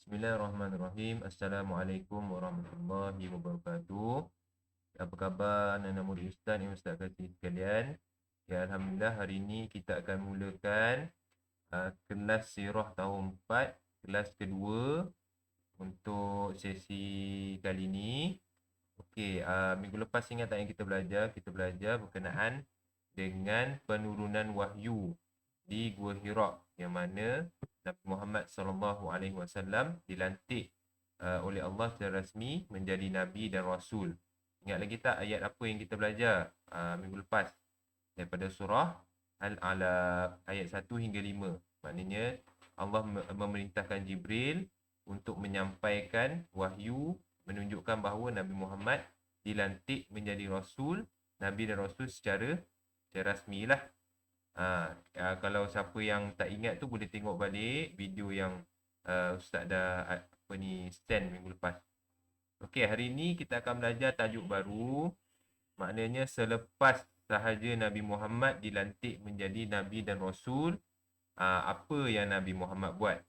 Bismillahirrahmanirrahim. Assalamualaikum warahmatullahi wabarakatuh. Apa khabar anak-anak murid Ustaz yang Ustaz kasih sekalian? Ya, Alhamdulillah hari ini kita akan mulakan kelas sirah tahun 4, kelas kedua untuk sesi kali ini. Okey, minggu lepas ingat tak yang kita belajar? Kita belajar berkenaan dengan penurunan wahyu di Gua Hira yang mana Nabi Muhammad sallallahu alaihi wasallam dilantik oleh Allah secara rasmi menjadi nabi dan rasul. Ingat lagi tak ayat apa yang kita belajar minggu lepas? Daripada surah Al-Alaq ayat 1 hingga 5. Maknanya Allah memerintahkan Jibril untuk menyampaikan wahyu menunjukkan bahawa Nabi Muhammad dilantik menjadi rasul, nabi dan rasul secara rasmi lah. Kalau siapa yang tak ingat tu boleh tengok balik video yang Ustaz dah send minggu lepas. Okey, hari ni kita akan belajar tajuk baru. Maknanya selepas sahaja Nabi Muhammad dilantik menjadi nabi dan rasul, apa yang Nabi Muhammad buat?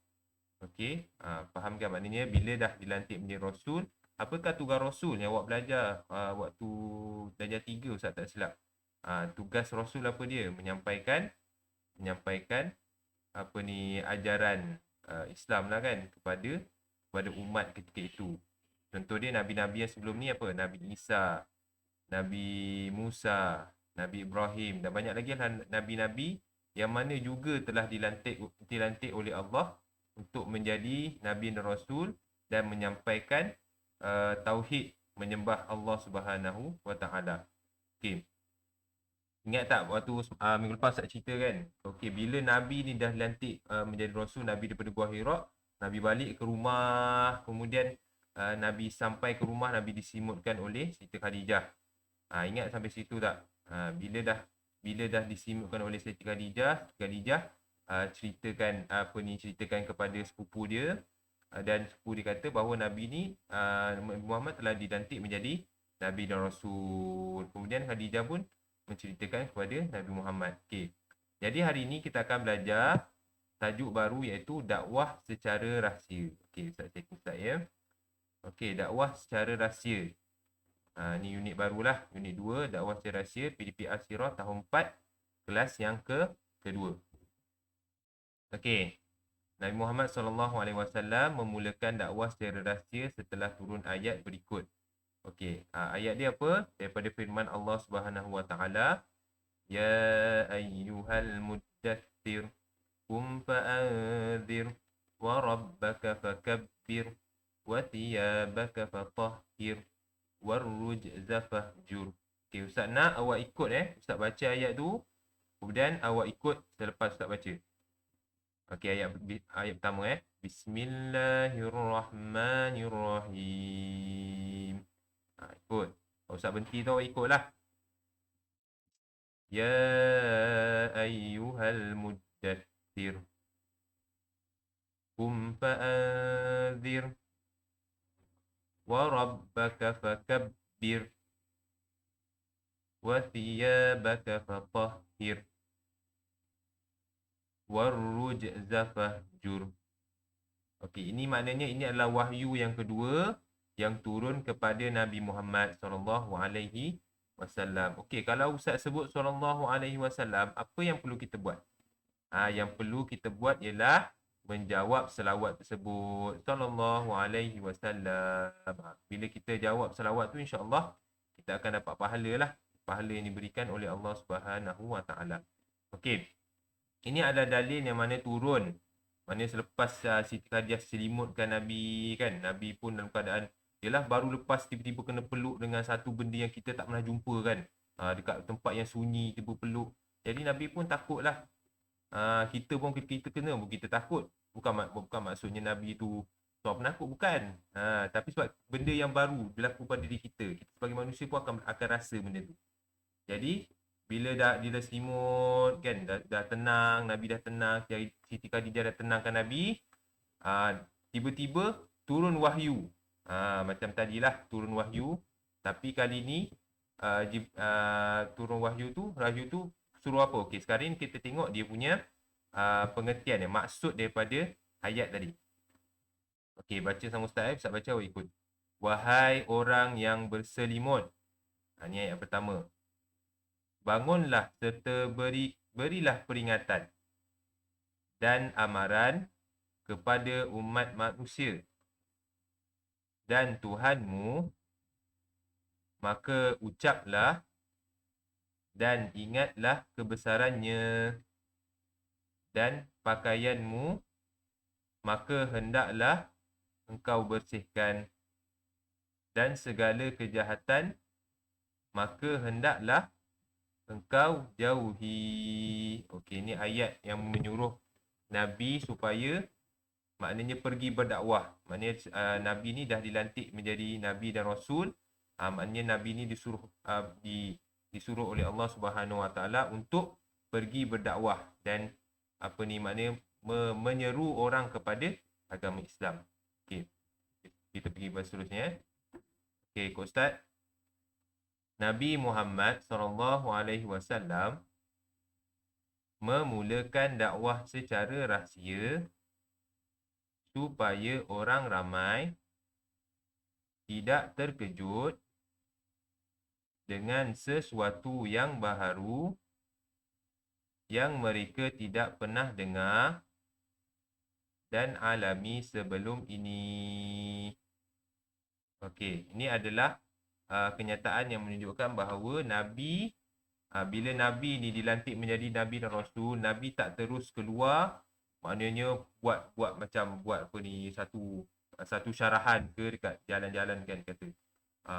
Okey, faham kan maknanya bila dah dilantik menjadi rasul, apakah tugas rasul yang awak belajar waktu darjah 3 Ustaz tak silap? Tugas rasul apa dia? Menyampaikan ajaran Islam lah kan kepada umat ketika itu. Contoh dia nabi-nabi yang sebelum ni apa? Nabi Isa, Nabi Musa, Nabi Ibrahim dan banyak lagi lah nabi-nabi yang mana juga telah dilantik oleh Allah untuk menjadi nabi dan rasul dan menyampaikan tauhid menyembah Allah Subhanahu wa taala. Okey. Ingat tak waktu minggu lepas saya cerita kan? Okey, bila Nabi ni dah dilantik menjadi Rasul, Nabi daripada Gua Hira, Nabi balik ke rumah, kemudian Nabi sampai ke rumah, Nabi disimutkan oleh Siti Khadijah. Ingat sampai situ tak? Bila dah disimutkan oleh Siti Khadijah ceritakan kepada sepupu dia, dan sepupu dia kata bahawa Nabi ni Muhammad telah dilantik menjadi Nabi dan Rasul. Kemudian Khadijah pun menceritakan kepada Nabi Muhammad. Okey. Jadi hari ini kita akan belajar tajuk baru iaitu dakwah secara rahsia. Okey, Ustaz cek Ustaz ya. Okey, dakwah secara rahsia. Ni unit barulah, unit 2 dakwah secara rahsia PDPR Sirah tahun 4 kelas yang kedua. Okey. Nabi Muhammad SAW memulakan dakwah secara rahsia setelah turun ayat berikut. Okey, ayat dia apa? Daripada firman Allah Subhanahu Wa Taala, Ya ayyuhal muddathir qum fa'anzir wa rabbaka fakabbir wa thiyabaka fatahhir warrujza fahjur. Okey, Ustaz nak awak ikut Ustaz baca ayat tu, kemudian awak ikut selepas Ustaz baca. Okey, ayat pertama Bismillahirrahmanirrahim. Ikut. Ustaz berhenti tu awak ikutlah. Ya ayyuhal muddathir qum fa'anzir wa rabbaka fakabbir wa thiyabaka fatahhir warrujza fahjur. Okey, ini maknanya ini adalah wahyu yang kedua yang turun kepada Nabi Muhammad sallallahu alaihi wasallam. Okey, kalau Ustaz sebut sallallahu alaihi wasallam, apa yang perlu kita buat? Yang perlu kita buat ialah menjawab selawat tersebut sallallahu alaihi wasallam. Bila kita jawab selawat tu insya-Allah kita akan dapat pahala lah. Pahala yang diberikan oleh Allah Subhanahu wa taala. Okey. Ini adalah dalil yang mana turun. Maknanya selepas Siti Khadijah selimutkan Nabi kan. Nabi pun dalam keadaan yalah baru lepas tiba-tiba kena peluk dengan satu benda yang kita tak pernah jumpa kan. Dekat tempat yang sunyi tiba peluk. Jadi Nabi pun takutlah. Kita pun kita kena pun kita takut. Bukan maksudnya Nabi tu seorang penakut, bukan. Tapi sebab benda yang baru berlaku pada diri kita. Kita sebagai manusia pun akan rasa benda tu. Jadi bila dia dah selimut kan, dah tenang, Nabi dah tenang, Siti Khadijah dah tenangkan Nabi, tiba-tiba turun wahyu. Macam tadilah turun wahyu, tapi kali ni turun wahyu tu suruh apa? Okey, sekarang ni kita tengok dia punya pengertian maksud daripada ayat tadi. Okey, baca sama Ustaz. Ustaz baca, awak ikut. Wahai orang yang berselimut. Ni ayat pertama. Bangunlah serta berilah peringatan dan amaran kepada umat manusia dan Tuhanmu, maka ucaplah dan ingatlah kebesarannya dan pakaianmu, maka hendaklah engkau bersihkan, dan segala kejahatan, maka hendaklah engkau jauhi. Okey, ni ayat yang menyuruh Nabi supaya maknanya pergi berdakwah. Maknanya Nabi ni dah dilantik menjadi Nabi dan Rasul. Maknanya Nabi ni disuruh oleh Allah Subhanahu Wa Taala untuk pergi berdakwah dan maknanya menyeru orang kepada agama Islam. Okey. Kita pergi pada seterusnya. Okey, ikut Ustaz. Nabi Muhammad SAW memulakan dakwah secara rahsia supaya orang ramai tidak terkejut dengan sesuatu yang baharu yang mereka tidak pernah dengar dan alami sebelum ini. Okey, ini adalah kenyataan yang menunjukkan bahawa Nabi, bila Nabi ni dilantik menjadi Nabi dan Rasul, Nabi tak terus keluar, maknanya buat satu syarahan ke dekat jalan-jalan kan kata.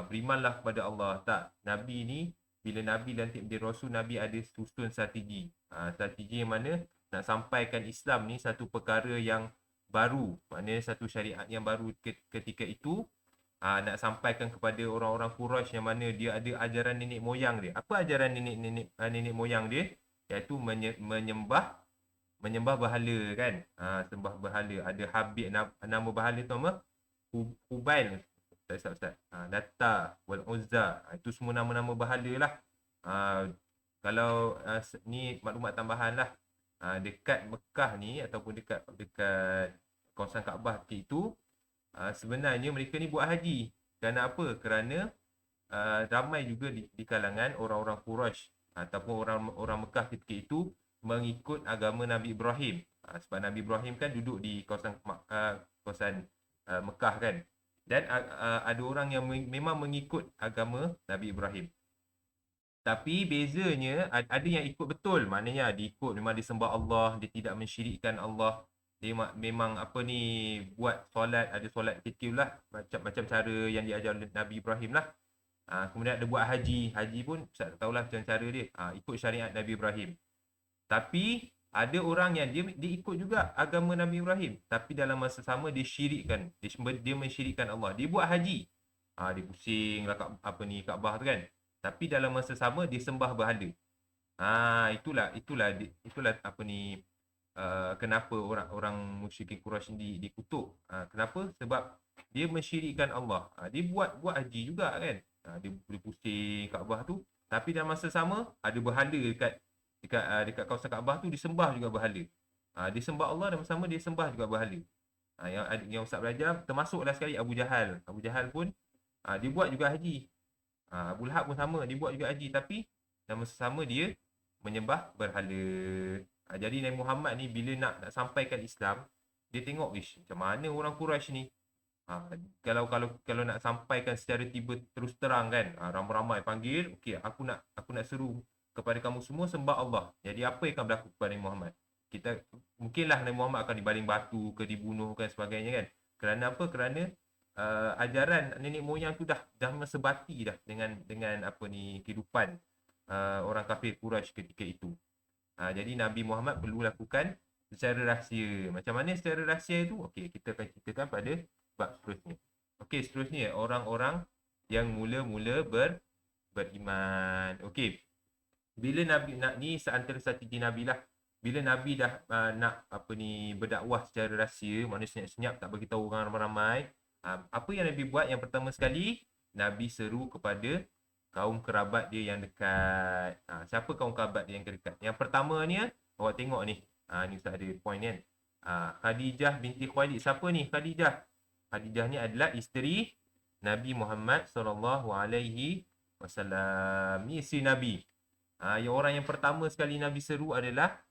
Berimanlah kepada Allah. Tak, Nabi ni bila Nabi lantik menjadi Rasul, Nabi ada susun strategi. Strategi yang mana nak sampaikan Islam ni satu perkara yang baru, maknanya satu syariat yang baru ketika itu. Nak sampaikan kepada orang-orang Quraisy yang mana dia ada ajaran nenek moyang dia. Apa ajaran nenek moyang dia? Iaitu menyembah berhala kan. Sembah berhala. Ada Habib, nama berhala tu apa? Hubail. Ustaz. Data, Wal Uzza. Itu semua nama-nama berhala lah. Kalau ni maklumat tambahan lah. Dekat Mekah ni ataupun dekat kawasan Kaabah itu, sebenarnya mereka ni buat haji. Kerana apa? Kerana ramai juga di kalangan orang-orang Quraisy ataupun orang Mekah ketika itu mengikut agama Nabi Ibrahim. Sebab Nabi Ibrahim kan duduk di kawasan Mekah kan. Dan ada orang yang memang mengikut agama Nabi Ibrahim. Tapi bezanya ada yang ikut betul. Maknanya dia ikut, memang dia sembah Allah, dia tidak mensyirikkan Allah. Dia memang buat solat, ada solat kecil lah, macam cara yang diajar oleh Nabi Ibrahim lah. Kemudian ada buat haji. Haji pun Ustaz tak tahulah macam cara dia. Ikut syariat Nabi Ibrahim. Tapi ada orang yang dia ikut juga agama Nabi Ibrahim, tapi dalam masa sama dia syirikkan. Dia mensyirikkan Allah. Dia buat haji. Dia pusing lah Kaabah tu kan. Tapi dalam masa sama dia sembah berhala. Itulah kenapa orang musyrikin Quraisy ni dikutuk. Kenapa? Sebab dia mensyirikkan Allah. Dia buat haji juga kan. Dia pusing Kaabah tu, tapi dalam masa sama ada berhala dekat kawasan Kaabah tu, disembah juga berhala. Dia sembah Allah dan sama dia sembah juga berhala. Yang Ustaz belajar termasuklah sekali Abu Jahal. Abu Jahal pun dia buat juga haji. Abu Lahab pun sama, dia buat juga haji, tapi dalam masa sama dia menyembah berhala. Jadi Nabi Muhammad ni bila nak sampaikan Islam, dia tengok macam mana orang Quraisy ni. Kalau nak sampaikan secara tiba terus terang kan, ramai-ramai panggil, okey, aku nak seru kepada kamu semua sembah Allah. Jadi apa yang akan berlaku kepada Nabi Muhammad? Mungkinlah Nabi Muhammad akan dibaling batu ke dibunuh kan sebagainya kan. Kerana apa? Kerana ajaran nenek moyang tu dah mesebati dah dengan kehidupan orang kafir Quraisy ketika itu. Jadi Nabi Muhammad perlu lakukan secara rahsia. Macam mana secara rahsia itu? Okey, kita akan ceritakan pada bab seterusnya. Okey, seterusnya orang-orang yang mula-mula beriman. Okey. Bila Nabi ni seantara strategi Nabi lah. Bila Nabi dah nak berdakwah secara rahsia, maknanya senyap-senyap tak bagi tahu orang ramai. Apa yang Nabi buat? Yang pertama sekali, Nabi seru kepada kaum kerabat dia yang dekat. Siapa kaum kerabat dia yang dekat? Yang pertama ni, awak tengok ni. Ni Ustaz ada point kan. Khadijah binti Khuwailid. Siapa ni Khadijah? Khadijah ni adalah isteri Nabi Muhammad sallallahu alaihi wasallam. Ni isteri Nabi. Yang orang yang pertama sekali Nabi seru adalah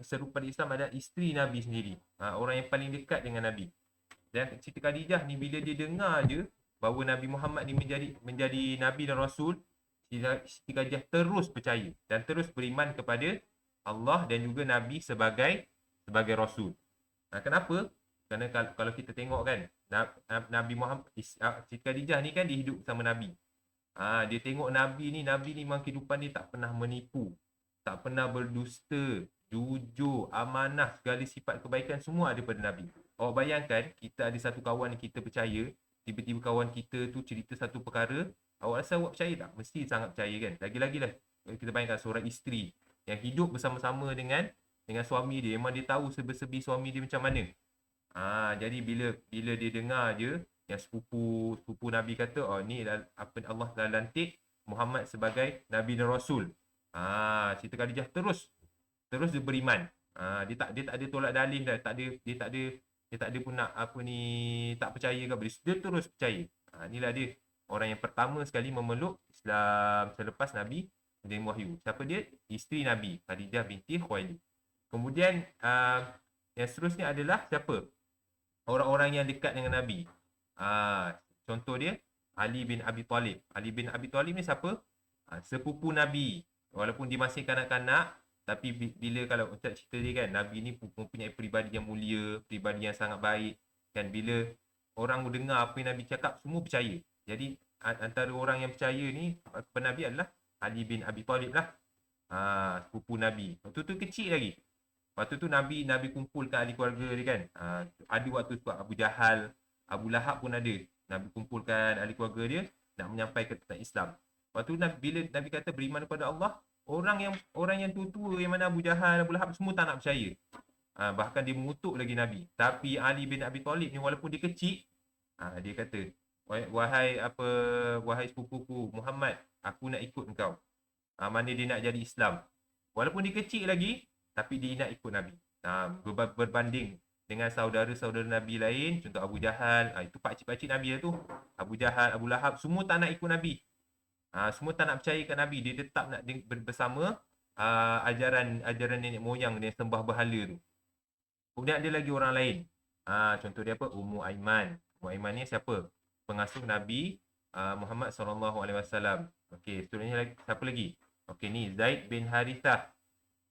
seru pada Islam adalah isteri Nabi sendiri. Orang yang paling dekat dengan Nabi. Dan Siti Khadijah ni bila dia dengar je bahawa Nabi Muhammad ni menjadi Nabi dan Rasul, Siti Khadijah terus percaya dan terus beriman kepada Allah dan juga Nabi sebagai Rasul. Kenapa? Kerana kalau kita tengok kan, Nabi Muhammad, Siti Khadijah ni kan dia hidup bersama Nabi. Dia tengok Nabi ni memang kehidupan dia tak pernah menipu, tak pernah berdusta, jujur, amanah, segala sifat kebaikan semua ada pada Nabi. Awak bayangkan, kita ada satu kawan yang kita percaya, tiba-tiba kawan kita tu cerita satu perkara, awak rasa awak percaya tak? Mesti sangat percaya kan? Lagi-lagi lah, kita bayangkan seorang isteri yang hidup bersama-sama dengan suami dia, memang dia tahu serba-serbi suami dia macam mana. Jadi bila dia dengar je yang sepupu Nabi kata, ni apa Allah dah lantik Muhammad sebagai Nabi dan Rasul. Siti Khadijah terus dia beriman. Dia tak ada tolak dalih dah, dia tak ada pun nak tak percaya ke apa. Dia terus percaya. Inilah dia orang yang pertama sekali memeluk Islam selepas Nabi menerima wahyu. Siapa dia? Isteri Nabi, Khadijah binti Khuwailid. Kemudian yang seterusnya adalah siapa? Orang-orang yang dekat dengan Nabi. Contoh dia Ali bin Abi Talib. Ali bin Abi Talib ni siapa? Sepupu Nabi. Walaupun dia masih kanak-kanak, tapi bila kalau Ustaz cerita dia kan, Nabi ni mempunyai peribadi yang mulia, peribadi yang sangat baik. Kan bila orang dengar apa yang Nabi cakap, semua percaya. Jadi antara orang yang percaya ni kepada Nabi adalah Ali bin Abi Talib lah. Sepupu Nabi. Waktu tu kecil lagi. Waktu tu Nabi kumpulkan ahli keluarga dia kan. Ada waktu tu Abu Jahal, Abu Lahab pun ada. Nabi kumpulkan ahli keluarga dia nak menyampaikan tentang Islam. Waktu bila Nabi kata beriman kepada Allah, orang yang tua-tua yang mana Abu Jahal, Abu Lahab semua tak nak percaya. Bahkan dia mengutuk lagi Nabi. Tapi Ali bin Abi Talib ni walaupun dia kecil, dia kata, wahai sepupuku Muhammad, aku nak ikut engkau. Mana dia nak jadi Islam. Walaupun dia kecil lagi, tapi dia nak ikut Nabi. Berbanding dengan saudara-saudara Nabi lain, contoh Abu Jahal, itu pakcik-pakcik Nabi lah tu. Abu Jahal, Abu Lahab, semua tak nak ikut Nabi. Semua tak nak percaya kat Nabi. Dia tetap nak bersama ajaran nenek moyang dia sembah berhala tu. Kemudian ada lagi orang lain. Contoh dia apa? Ummu Aiman. Ummu Aiman ni siapa? Pengasuh Nabi Muhammad SAW. Okey, seterusnya siapa lagi? Okey, ni Zaid bin Harithah.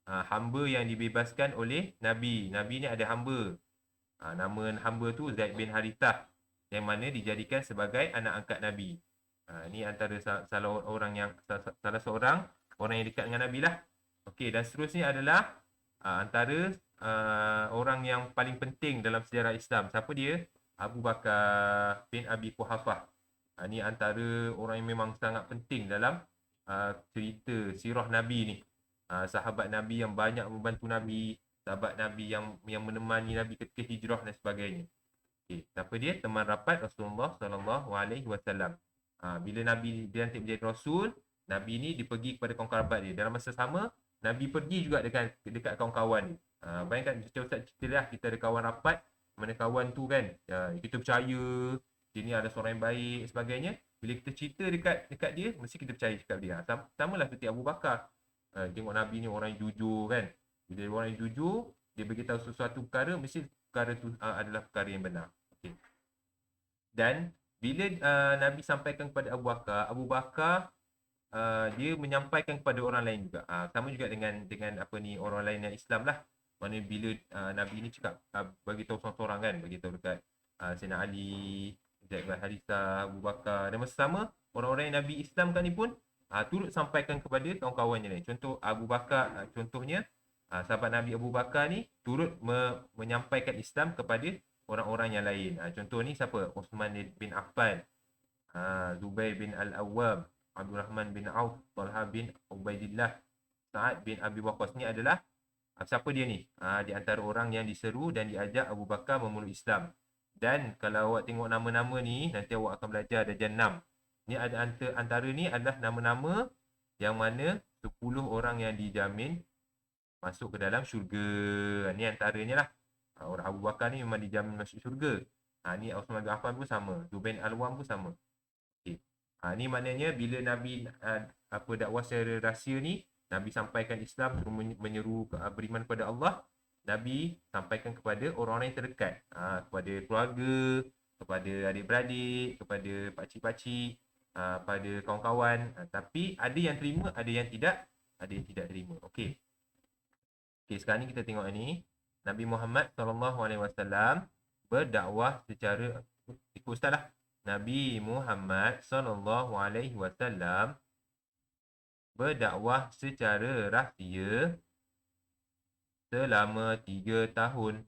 Hamba yang dibebaskan oleh Nabi. Nabi ni ada hamba. Nama hamba tu Zaid bin Harithah, yang mana dijadikan sebagai anak angkat Nabi. Ni antara salah seorang orang yang dekat dengan Nabi lah. Okey, dan seterusnya adalah antara orang yang paling penting dalam sejarah Islam. Siapa dia? Abu Bakar bin Abi Quhafah. Ni antara orang yang memang sangat penting dalam cerita sirah Nabi ni. Sahabat Nabi yang banyak membantu Nabi, sahabat Nabi yang menemani Nabi ketika hijrah dan sebagainya. Okey, siapa dia? Teman rapat Rasulullah SAW. Bila Nabi dilantik menjadi Rasul, Nabi ni dipergi kepada kaum kerabat dia. Dalam masa sama, Nabi pergi juga dekat kawan-kawan dia. Bayangkan macam Ustaz cerita lah, kita ada kawan rapat, mana kawan tu kan, kita percaya dia ni ada seorang yang baik sebagainya. Bila kita cerita dekat dia, mesti kita percaya cakap dia. Samalah seperti Abu Bakar. Tengok Nabi ni orang yang jujur kan. Bila orang yang jujur, dia beritahu sesuatu perkara, mesti perkara tu adalah perkara yang benar. Okay. Dan bila Nabi sampaikan kepada Abu Bakar dia menyampaikan kepada orang lain juga. Sama juga dengan orang lain yang Islam lah. Mana bila Nabi ni cakap bagi tahu seorang-seorang kan, bagi tahu dekat Sayyidina Ali, Zaid bin Harithah, Abu Bakar, dan masa sama orang-orang yang Nabi Islamkan ni pun turut sampaikan kepada kawan-kawannya lain. Contoh Abu Bakar, contohnya sahabat Nabi Abu Bakar ni turut menyampaikan Islam kepada orang-orang yang lain. Contoh ni siapa? Uthman bin Affan, Zubair bin Al-Awwam, Abdul Rahman bin Auf, Talha bin Ubaidillah, Sa'ad bin Abi Waqqas. Ni adalah siapa dia ni? Di antara orang yang diseru dan diajak Abu Bakar memeluk Islam. Dan kalau awak tengok nama-nama ni, nanti awak akan belajar darjah 6. Ni ada antara ni adalah nama-nama yang mana 10 orang yang dijamin masuk ke dalam syurga. Ni antaranya lah. Orang Abu Bakar ni memang dijamin masuk syurga. Ni Uthman bin Affan pun sama. Zubair Al-Awwam pun sama. Okey. Ni maknanya bila Nabi dakwah secara rahsia ni, Nabi sampaikan Islam, suruh menyeru beriman kepada Allah. Nabi sampaikan kepada orang-orang yang terdekat, kepada keluarga, kepada adik-beradik, kepada pakcik-pakcik, pada kawan-kawan. Tapi ada yang terima, ada yang tidak terima. Okey. Okey, sekarang ni kita tengok ni. Nabi Muhammad SAW berdakwah secara, ikut ustaz lah. Nabi Muhammad SAW berdakwah secara rahsia selama 3 tahun.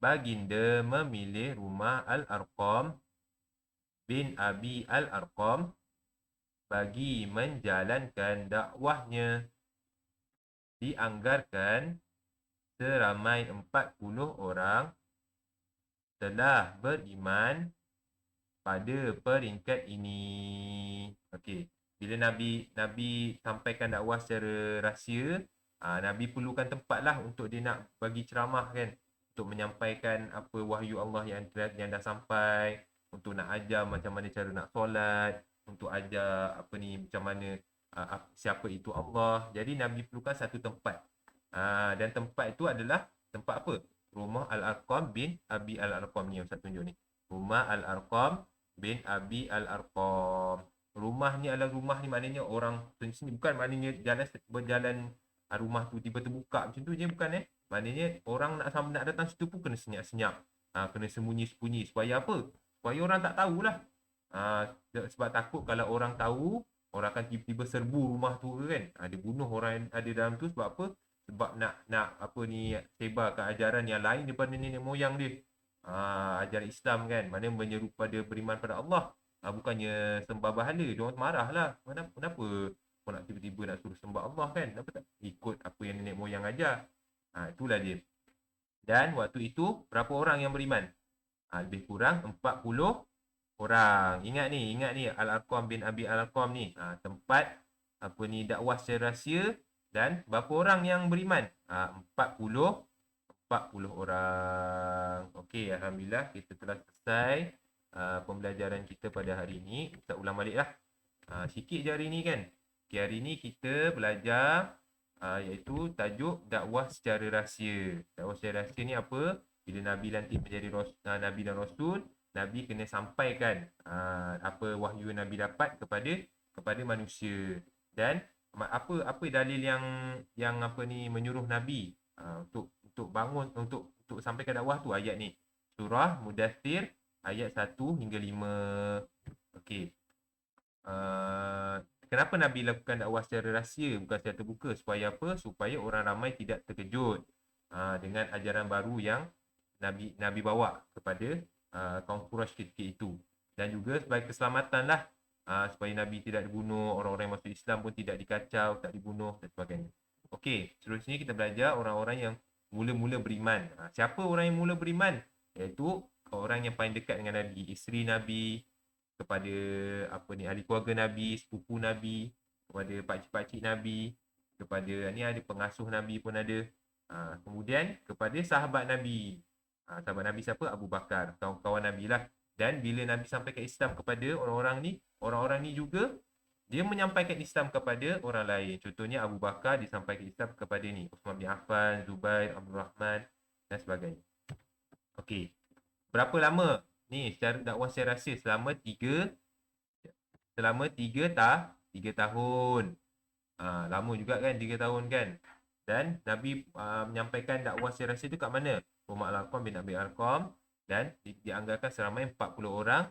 Baginda memilih rumah Al-Arqam bin Abi Al-Arqam bagi menjalankan dakwahnya. Dianggarkan seramai 40 orang telah beriman pada peringkat ini. Okey, bila Nabi sampaikan dakwah secara rahsia, Nabi perlukan tempat lah untuk dia nak bagi ceramah kan, untuk menyampaikan apa wahyu Allah yang dah sampai, untuk nak ajar macam mana cara nak solat, untuk ajar macam mana siapa itu Allah. Jadi Nabi perlukan satu tempat. Dan tempat itu adalah tempat apa? Rumah Al-Arqam bin Abi Al-Arqam ni yang Ustaz tunjuk ni. Rumah Al-Arqam bin Abi Al-Arqam. Rumah ni adalah rumah ni maknanya orang sini, bukan maknanya berjalan rumah tu tiba terbuka macam tu je, bukan Maknanya orang nak datang situ pun kena senyap-senyap. Kena sembunyi-sembunyi supaya apa? Supaya orang tak tahulah. Sebab takut kalau orang tahu, orang akan tiba-tiba serbu rumah tu kan. Dia bunuh orang yang ada dalam tu sebab apa? Sebab nak sebarkan ajaran yang lain daripada nenek moyang dia. Ajaran Islam kan, mana menyeru pada beriman pada Allah. Bukannya sembah berhala. Diorang marahlah. Kenapa kau nak tiba-tiba nak suruh sembah Allah kan? Kenapa tak ikut apa yang nenek moyang ajar? Itulah dia. Dan waktu itu berapa orang yang beriman? Lebih kurang 40 orang. Ingat ni Al-Arqam bin Abi Al-Arqam ni. Tempat dakwah secara rahsia. Dan berapa orang yang beriman? 40 orang. Okey, alhamdulillah kita telah selesai pembelajaran kita pada hari ini. Kita ulang balik lah. Sikit je hari ni kan. Okay, hari ni kita belajar iaitu tajuk dakwah secara rahsia. Dakwah secara rahsia ni apa? Bila Nabi nanti menjadi Nabi dan Rasul, Nabi kena sampaikan apa wahyu Nabi dapat kepada manusia. Dan apa dalil yang menyuruh Nabi untuk bangun, untuk sampaikan dakwah tu? Ayat ni, surah Mudaththir ayat 1 hingga 5. Okey. Kenapa Nabi lakukan dakwah secara rahsia bukan secara terbuka? Supaya apa? Supaya orang ramai tidak terkejut dengan ajaran baru yang Nabi bawa kepada kaum Quraisy ketika itu. Dan juga sebagai keselamatan lah, supaya Nabi tidak dibunuh, orang-orang yang masuk Islam pun tidak dikacau, tak dibunuh dan sebagainya. Okey, seterusnya kita belajar orang-orang yang mula-mula beriman. Siapa orang yang mula beriman? Iaitu orang yang paling dekat dengan Nabi, isteri Nabi, kepada ahli keluarga Nabi, sepupu Nabi, kepada pakcik-pakcik Nabi, kepada ada pengasuh Nabi pun ada. Kemudian kepada sahabat Nabi. Sahabat Nabi siapa? Abu Bakar, kawan-kawan Nabi lah. Dan bila Nabi sampaikan Islam kepada orang-orang ni juga dia menyampaikan Islam kepada orang lain. Contohnya Abu Bakar disampaikan Islam kepada ni Uthman bin Affan, Zubair, Abdul Rahman dan sebagainya. Okey. Berapa lama ni secara dakwah secara rahsia? Selama 3 tahun. Lama juga kan 3 tahun kan. Dan Nabi menyampaikan dakwah secara rahsia tu kat mana? Rumah Al-Arqam bin Abi Al-Arqam. Dan dianggarkan seramai 40 orang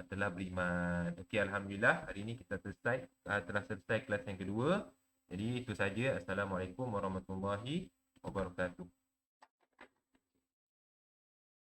telah beriman. Okey, alhamdulillah hari ini kita telah selesai kelas yang kedua. Jadi itu saja. Assalamualaikum warahmatullahi wabarakatuh.